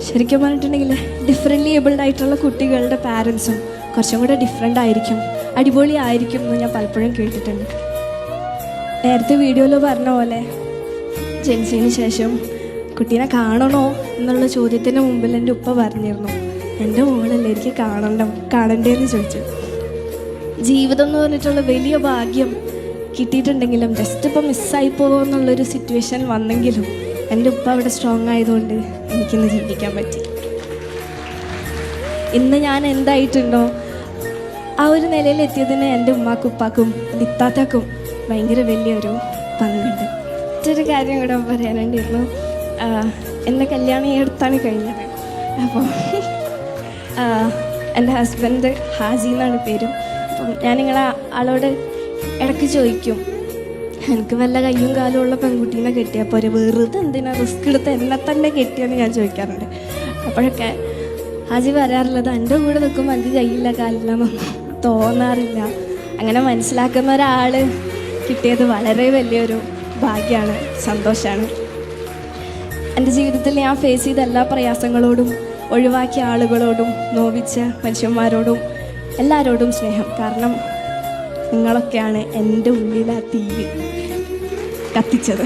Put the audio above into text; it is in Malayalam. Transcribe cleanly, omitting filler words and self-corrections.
ശരിക്കും പറഞ്ഞിട്ടുണ്ടെങ്കിൽ ഡിഫറെൻ്റ്ലി ഏബിൾഡ് ആയിട്ടുള്ള കുട്ടികളുടെ പാരൻസും കുറച്ചും കൂടെ ഡിഫറെൻ്റ് ആയിരിക്കും, അടിപൊളി ആയിരിക്കും എന്ന് ഞാൻ പലപ്പോഴും കേട്ടിട്ടുണ്ട്. നേരത്തെ വീഡിയോയിൽ പറഞ്ഞ പോലെ ജനിച്ചതിന് ശേഷം കുട്ടീനെ കാണണോ എന്നുള്ള ചോദ്യത്തിന് മുമ്പിൽ എൻ്റെ ഉപ്പ പറഞ്ഞിരുന്നു, എൻ്റെ മോളല്ലേ എനിക്ക് കാണണ്ടേന്ന് ചോദിച്ചു. ജീവിതം എന്ന് പറഞ്ഞിട്ടുള്ള വലിയ ഭാഗ്യം കിട്ടിയിട്ടുണ്ടെങ്കിലും ജസ്റ്റ് ഇപ്പോൾ മിസ്സായി പോകുമെന്നുള്ളൊരു സിറ്റുവേഷൻ വന്നെങ്കിലും എൻ്റെ ഉപ്പ അവിടെ സ്ട്രോങ് ആയതുകൊണ്ട് എനിക്കിന്ന് ജീവിക്കാൻ പറ്റി. ഇന്ന് ഞാൻ എന്തായിട്ടുണ്ടോ ആ ഒരു നിലയിലെത്തിയതിന് എൻ്റെ ഉമ്മാക്കും ഉപ്പാക്കും ഇത്താത്താക്കും ഭയങ്കര വലിയൊരു പങ്കുണ്ട്. മറ്റൊരു കാര്യം കൂടെ പറയാനുണ്ടായിരുന്നു. എൻ്റെ കല്യാണം ഈ അടുത്താണ് കഴിഞ്ഞത്. അപ്പോൾ എൻ്റെ ഹസ്ബൻഡ് ഹാജി എന്നാണ് പേര്. അപ്പം ഞാനിങ്ങളെ ആളോട് ഇടയ്ക്ക് ചോദിക്കും, എനിക്ക് വല്ല കയ്യും കാലും ഉള്ള പെൺകുട്ടീനെ കെട്ടിയപ്പോൾ ഒരു വെറുതെ എന്തിനാ റിസ്ക് എടുത്ത് എന്നെ തന്നെ കെട്ടിയെന്ന് ഞാൻ ചോദിക്കാറുണ്ട്. അപ്പോഴൊക്കെ ഹാജി പറയാറുള്ളത്, എൻ്റെ കൂടെ നിൽക്കുമ്പോൾ എനിക്ക് കയ്യില്ല കാലില്ലെന്നൊന്നും തോന്നാറില്ല. അങ്ങനെ മനസ്സിലാക്കുന്ന ഒരാൾ കിട്ടിയത് വളരെ വലിയൊരു ഭാഗ്യമാണ്, സന്തോഷമാണ്. എൻ്റെ ജീവിതത്തിൽ ഞാൻ ഫേസ് ചെയ്ത എല്ലാ പ്രയാസങ്ങളോടും ഒഴിവാക്കിയ ആളുകളോടും നോവിച്ച മനുഷ്യന്മാരോടും എല്ലാവരോടും സ്നേഹം. കാരണം നിങ്ങളൊക്കെയാണ് എൻ്റെ ഉള്ളിൽ ആ തീ കത്തിച്ചത്.